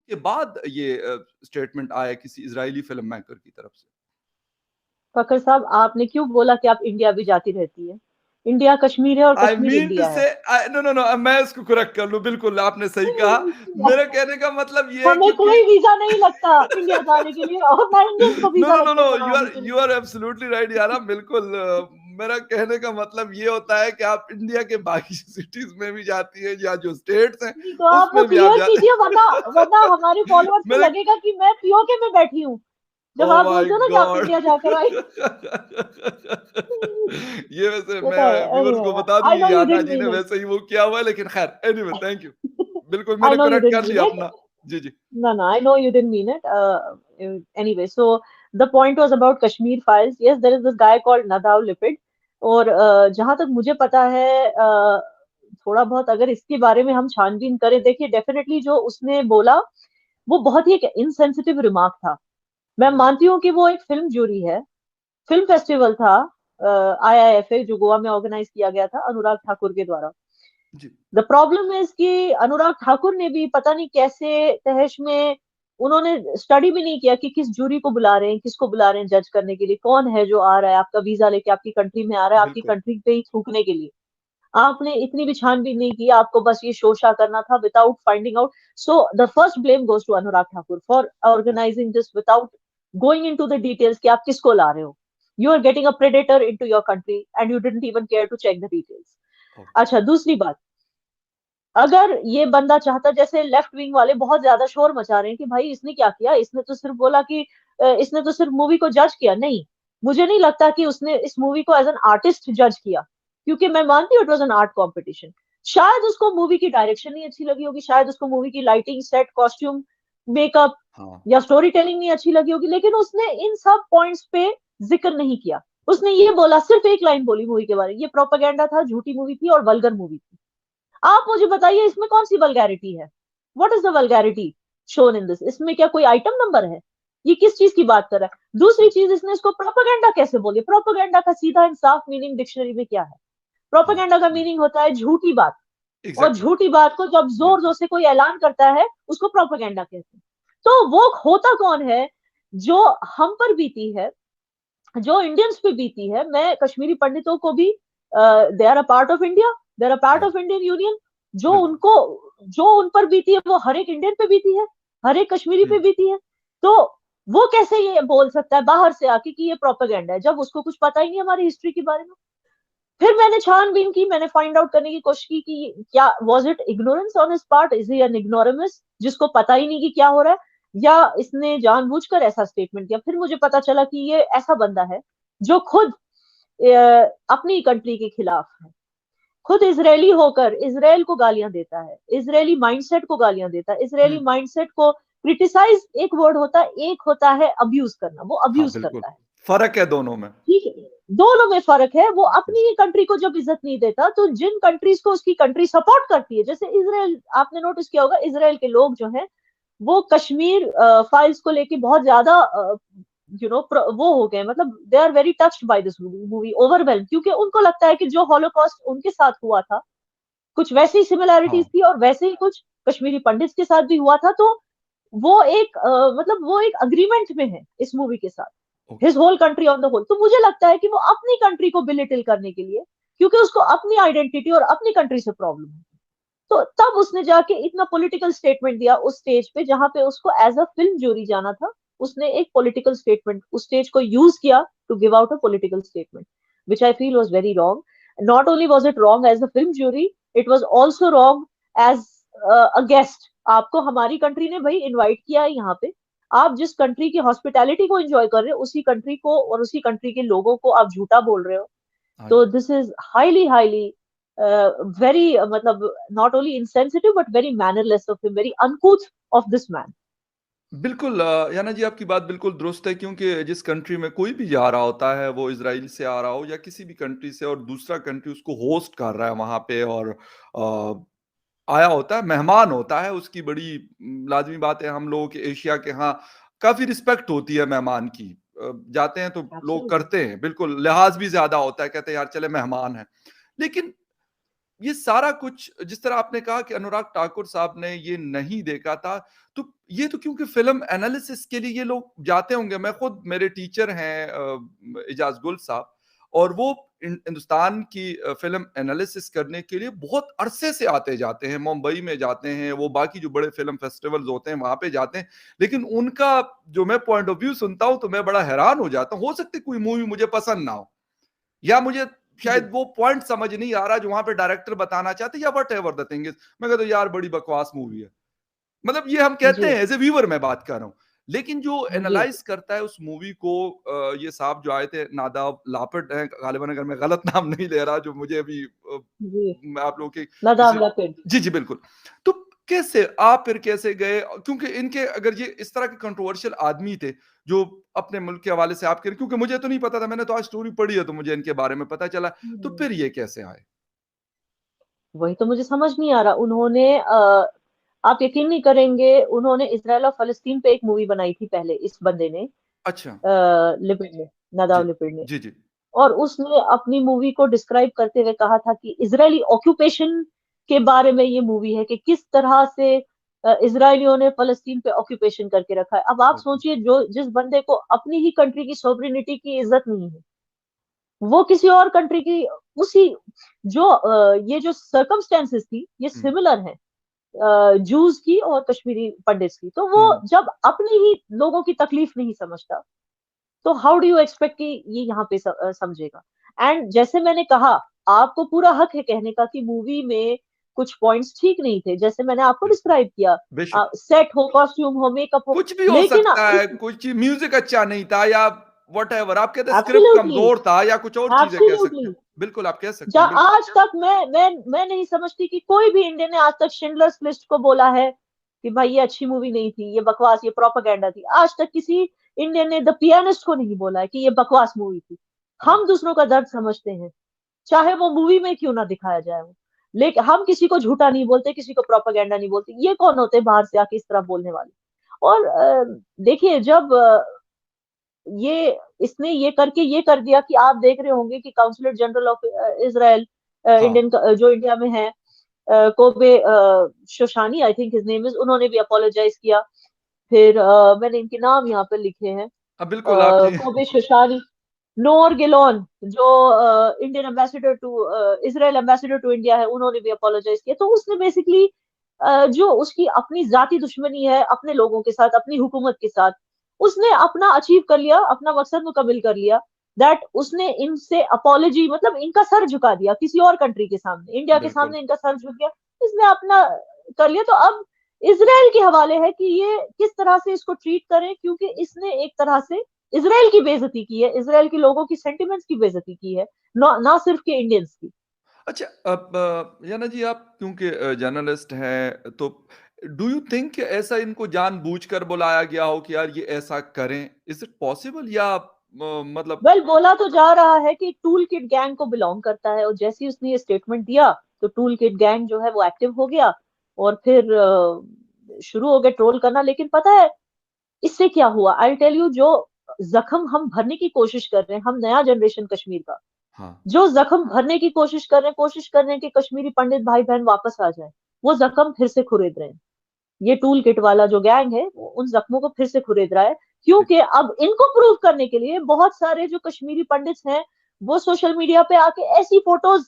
के बाद ये स्टेटमेंट आया किसी इजरायली फिल्म मेकर की तरफ से। फकर साहब, आपने क्यों बोला कि आप इंडिया भी जाती रहती है? इंडिया कश्मीर है और आई कश्मीर मीन टू इंडिया है। से, नो नो नो, मैं इसको करेक्ट कर लूं, बिल्कुल आपने सही कहा। मेरे कहने का मतलब ये है, हमें क्योंकि कोई वीजा नहीं लगता इंडिया जाने के लिए, और ना इंडियंस को नो वीजा नो नो लगते नो, हैं यहाँ आने के लिए। यू आर एब्सोल्युटली राइट यारा, बिल्कुल। मेरा कहने का मतलब ये होता है कि आप इंडिया के बाकी सिटीज में भी जाती है, या जो स्टेट्स हैं नहीं, तो आप वो उसमें भी आप क्लियर जा कीजिए, वरना वरना हमारे फॉलोअर्स को मेरे, लगेगा कि मैं पीओके में बैठी हूँ जब ओ आप माय बोलते हो ना कि आप गॉड। इंडिया जाकर आई। ये वैसे मैं पता है, व्यूअर्स को एनीवे, बता दूं, आई नो ये यू याना डिडंट जी ने मीन इट। वैसे ही वो किया हुआ है, लेकिन खैर एनीवे, थैंक यू। बिल्कुल आई मैंने नो यू करेक्ट डिडंट कर मीन लिया इट। अपना। जी जी। No, no, I know you didn't mean it. Anyway, so the point was about Kashmir files. Yes, there is this guy called Nadav Lipid. और जहां तक मुझे पता है, थोड़ा बहुत अगर इसके बारे में हम छानबीन करें, देखिए डेफिनेटली जो उसने बोला वो बहुत ही एक इनसेंसिटिव रिमार्क था। मैं मानती हूँ कि वो एक फिल्म जूरी है। फिल्म फेस्टिवल था आईआईएफए, जो गोवा में ऑर्गेनाइज किया गया था अनुराग ठाकुर के द्वारा। जी द प्रॉब्लम इज कि अनुराग ठाकुर ने भी पता नहीं कैसे तहश में, उन्होंने स्टडी भी नहीं किया कि किस जूरी को बुला रहे हैं, किसको बुला रहे हैं जज करने के लिए, कौन है जो आ रहा है आपका वीजा लेके आपकी कंट्री में आ रहा है आपकी बिल्कुल। कंट्री पे ही थूकने के लिए। आपने इतनी भी छानबीन नहीं की, आपको बस ये शोशा करना था without finding out. So the first blame goes to Anurag Thakur for organising this without going into the details कि आप किसको ला रहे हो। You are getting a predator into your country and you didn't even care to check the details. अच्छा, दूसरी बात, अगर ये बंदा चाहता, जैसे लेफ्ट विंग वाले बहुत ज्यादा शोर मचा रहे हैं कि भाई इसने क्या किया, इसने तो सिर्फ बोला कि इसने तो सिर्फ मूवी को जज किया। नहीं, मुझे नहीं लगता कि उसने इस मूवी को एज एन आर्टिस्ट जज किया, क्योंकि मैं मानती हूँ it was an art competition. शायद उसको मूवी की डायरेक्शन नहीं अच्छी लगी होगी, शायद उसको मूवी की लाइटिंग, सेट, कॉस्ट्यूम, मेकअप हाँ या स्टोरी टेलिंग नहीं अच्छी लगी होगी, लेकिन उसने इन सब पॉइंट्स पे जिक्र नहीं किया। उसने ये बोला, सिर्फ एक लाइन बोली मूवी के बारे में, ये प्रोपागेंडा था, झूठी मूवी थी और वल्गर मूवी थी। आप मुझे बताइए इसमें कौन सी वल्गैरिटी है? What is the vulgarity shown in this? इसमें क्या कोई आइटम नंबर है? ये किस चीज की बात कर रहा है? दूसरी चीज, इसने इसको प्रोपेगेंडा कैसे बोली? प्रोपेगेंडा का सीधा इंसाफ मीनिंग डिक्शनरी में क्या है? हाँ। प्रोपेगेंडा का मीनिंग होता है झूठी बात, और एग्जैक्टली। झूठी बात को जब जोर बिल्कुल। जोर से कोई ऐलान करता है उसको प्रोपेगेंडा कहते हैं। तो वो होता कौन है जो हम पर बीती है, जो इंडियंस पे बीती है? मैं कश्मीरी पंडितों को भी, they are a part of India, they are a part हाँ ऑफ इंडियन यूनियन, जो बिल्कुल। उनको, जो उन पर बीती है वो हर एक इंडियन पे बीती है, हर एक कश्मीरी पे हम्म। बीती है। तो वो कैसे ये बोल सकता है बाहर से आके कि ये प्रोपेगेंडा है, जब उसको कुछ पता ही नहीं हमारी हिस्ट्री के बारे में? फिर मैंने छानबीन की, मैंने फाइंड आउट करने की कोशिश की कि क्या was it ignorance on his part, is he an ignoramus जिसको पता ही नहीं कि क्या हो रहा है, या इसने जानबूझकर ऐसा स्टेटमेंट किया? फिर मुझे पता चला कि ये ऐसा बंदा है जो खुद अपनी कंट्री के खिलाफ है, खुद इजरायली होकर इसराइल को गालियां देता है, इसराइली माइंडसेट को गालियां देता है, इसराइली हम्म। माइंडसेट को क्रिटिसाइज एक वर्ड होता है, एक होता है अब्यूज करना, वो हाँ अब्यूज बिल्कुल, करता है। फर्क है दोनों में। ठीक है, दोनों में फर्क है। वो अपनी ही कंट्री को जब इज्जत नहीं देता, तो जिन कंट्रीज को उसकी कंट्री सपोर्ट करती है, जैसे इसराइल, आपने नोटिस किया होगा इसराइल के लोग जो हैं वो कश्मीर फाइल्स को लेके बहुत ज्यादा वो हो गए, मतलब they are very touched by this movie, overwhelm, क्योंकि उनको लगता है कि जो हॉलोकॉस्ट उनके साथ हुआ था कुछ वैसी सिमिलैरिटीज हाँ। थी, और वैसे ही कुछ कश्मीरी पंडित के साथ भी हुआ था। तो वो एक मतलब वो एक अग्रीमेंट में है इस मूवी के साथ, okay. His whole country on the whole. तो मुझे लगता है कि वो अपनी कंट्री को बिलिटिल करने के लिए, क्योंकि उसको अपनी आइडेंटिटी और अपनी कंट्री से प्रॉब्लम है, तो तब उसने जाके इतना पॉलिटिकल स्टेटमेंट दिया उस स्टेज पे जहां पे उसको एज अ फिल्म जूरी जाना था। उसने एक पॉलिटिकल स्टेटमेंट, उस स्टेज को यूज किया to give out a political statement, which I feel was very wrong. Not only was it wrong as a film jury, it was also wrong as a guest. आपको हमारी country ने भाई invite किया है यहाँ पे, आप जिस कंट्री की हॉस्पिटैलिटी को एंजॉय कर रहे हो उसी कंट्री को और उसी कंट्री के लोगों को आप झूठा बोल रहे हो। हाँ तो जी। This is highly highly very मतलब not only insensitive but very mannerless of him, very uncouth of this man. बिल्कुल, याना जी आपकी बात बिल्कुल दुरुस्त है, क्योंकि जिस कंट्री में कोई भी जा रहा होता है, वो इजराइल से आ रहा हो या किसी भी कंट्री से, और दूसरा कंट्री उसको होस्ट कर रहा है वहां पे, और आया होता है, मेहमान होता है, उसकी बड़ी लाजमी बात है। हम लोगों के एशिया के यहाँ काफी रिस्पेक्ट होती है मेहमान की। जाते हैं तो लोग एब्सोल्युटली। करते हैं, बिल्कुल लिहाज भी ज्यादा होता है, कहते हैं यार चले मेहमान है। लेकिन ये सारा कुछ जिस तरह आपने कहा कि अनुराग ठाकुर साहब ने ये नहीं देखा था, तो ये तो क्योंकि फ़िल्म एनालिसिस के लिए ये लोग जाते होंगे। मैं खुद मेरे टीचर हैं इजाज़ गुल साहब और वो हिंदुस्तान की फ़िल्म एनालिसिस करने के लिए बहुत अरसे से आते-जाते हैं। मुंबई में जाते हैं, वो बाकी जो बड़े फ़िल्म फेस्टिवल्स होते हैं, वहाँ पे जाते हैं। लेकिन उनका जो मैं पॉइंट ऑफ व्यू सुनता हूँ, तो मैं बड़ा हैरान हो जाता हूँ। हो सकता है कोई मूवी मुझे पसंद ना हो या मुझे जी, शायद वो पॉइंट समझ नहीं आ रहा जो वहाँ पे डायरेक्टर बताना चाहते या व्हाटएवर द थिंग इज़। मैं कहता हूँ यार बड़ी बकवास मूवी है। मतलब ये हम कहते जी, हैं एज़ अ व्यूअर मैं बात कर रहा हूँ। लेकिन जो जी, एनालाइज़ करता है उस मूवी को ये साहब जो आए थे नादाब लापिड हैं गालिबन अगर मैं गलत नाम नहीं ले रहा जो मुझे अभी जी, मैं आप लोगों की नदाब किसी लकीर। जी, जी, बिल्कुल। तो कैसे आप फिर कैसे गए? क्योंकि इनके अगर ये इस तरह के कंट्रोवर्शियल आदमी थे, जो अपने मुल्क के हवाले से आपके क्योंकि मुझे तो नहीं पता था, मैंने तो आज स्टोरी पढ़ी है तो मुझे इनके बारे में पता चला। तो हुँ। फिर ये कैसे आए? वही तो मुझे समझ नहीं आ रहा। उन्होंने आप यकीन नहीं करेंगे, उन्होंने इज़राइल और फ़लस्तीन पे एक मूवी बनाई थी पहले, इस बंदे ने, अच्छा, लिपिड ने, जी। नादाव लिपिड ने। जी, जी। और उसने अपनी मूवी को डिस्क्राइब करते हुए कहा था कि इज़राइली ऑक्यूपेशन के बारे में ये मूवी है कि किस तरह से इज़राइलियों ने फ़लस्तीन पे ऑक्यूपेशन करके रखा है। अब आप ओके। सोचिए जो जिस बंदे को अपनी ही कंट्री की सॉवरेनिटी की इज़्ज़त नहीं है, वो किसी और कंट्री की उसी जो ये जो सर्कमस्टेंसेस थी, ये हुँ, सिमिलर हैं जूस की और कश्मीरी पंडित्स की। तो वो हुँ, जब अपनी ही लोगों की तकलीफ नहीं समझता, तो हाउ डू यू एक्सपेक्ट कि ये यहाँ पे समझेगा। एंड जैसे मैंने कहा, आपको पूरा हक है कहने का कि मूवी में कुछ पॉइंट्स ठीक नहीं थे, जैसे मैंने आपको बिल्कुल। डिस्क्राइब किया, बेशक। सेट हो, कॉस्ट्यूम हो, मेकअप हो, कुछ भी हो लेकिन सकता इस है, कुछ म्यूज़िक अच्छा नहीं था या व्हाटएवर आप कहते हैं स्क्रिप्ट एब्सोल्युटली, कमज़ोर था या कुछ और चीज़ें कह सकते एब्सोल्युटली, हैं। बिल्कुल, आप कह सकते हैं, बिल्कुल। आज तक मैं नहीं समझती कि कोई भी इंडियन ने आज तक शिंडलर्स लिस्ट को बोला है कि भाई ये अच्छी मूवी नहीं थी, ये बकवास, ये प्रोपेगेंडा थी। आज तक किसी इंडियन ने द पियानिस्ट को नहीं बोला है कि ये बकवास मूवी थी। राइट, हम दूसरों का दर्द समझते हैं, चाहे वो मूवी में क्यों ना दिखाया जाए वो। लेकिन हम किसी को झूठा नहीं बोलते, किसी को प्रोपेगेंडा नहीं बोलते। ये कौन होते हैं बाहर से आके इस तरह बोलने वाले? और देखिए जब ये इसने ये करके ये कर दिया कि आप देख रहे होंगे कि काउंसलर जनरल ऑफ इज़राइल हाँ। इंडियन जो इंडिया में है, Kobe शोशानी I think his name is, उन्होंने भी अपोलोजाइज किया। फिर मैंने इनके नाम यहाँ पे लिखे हैं, बिल्कुल आप जी कोबे शोशानी, नोर गिलोन जो Indian ambassador to Israel ambassador to India है, उन्होंने भी अपोलोजाइज किया। तो उसने बेसिकली जो उसकी अपनी जाति दुश्मनी है अपने लोगों के साथ, अपनी हुकूमत के साथ, उसने अपना अचीव कर लिया, अपना मकसद मुकम्मिल कर लिया। दैट उसने इनसे अपोलॉजी मतलब इनका सर झुका दिया किसी और कंट्री के सामने, इंडिया के बिल्कुल। सामने इनका सर झुक गया, इसने अपना कर लिया। तो अब इसराइल के हवाले है कि ये किस तरह से इसको ट्रीट करें, क्योंकि इसने एक तरह से इसराइल की बेइज्जती की है, इसराइल के लोगों की सेंटिमेंट्स की बेइज्जती की है, ना सिर्फ के इंडियंस की। अच्छा अब याना जी आप क्योंकि जर्नलिस्ट हैं तो डू यू थिंक ऐसा इनको जानबूझकर बुलाया गया हो कि यार ये ऐसा करें? इज़ इट पॉसिबल या मतलब वेल बोला तो जा रहा है कि टूल किट गैंग को बिलोंग करता है, और जैसे ही उसने ये स्टेटमेंट दिया तो टूल किट गैंग जो है वो एक्टिव हो गया, और फिर शुरू हो गए ट्रोल करना। लेकिन पता है इससे क्या हुआ, आई टेल यू, जो जख्म हम भरने की कोशिश कर रहे हैं, हम नया जनरेशन कश्मीर का हाँ, जो जख्म भरने की कोशिश कर रहे हैं कि कश्मीरी पंडित भाई बहन वापस आ जाए, वो जख्म फिर से खुरेद रहे हैं। ये टूल किट वाला जो गैंग है वो उन जख्मों को फिर से खुरेद रहा है, ठीक। क्योंकि अब इनको प्रूव करने के लिए बहुत सारे जो कश्मीरी पंडित हैं वो सोशल मीडिया पे आके ऐसी फोटोज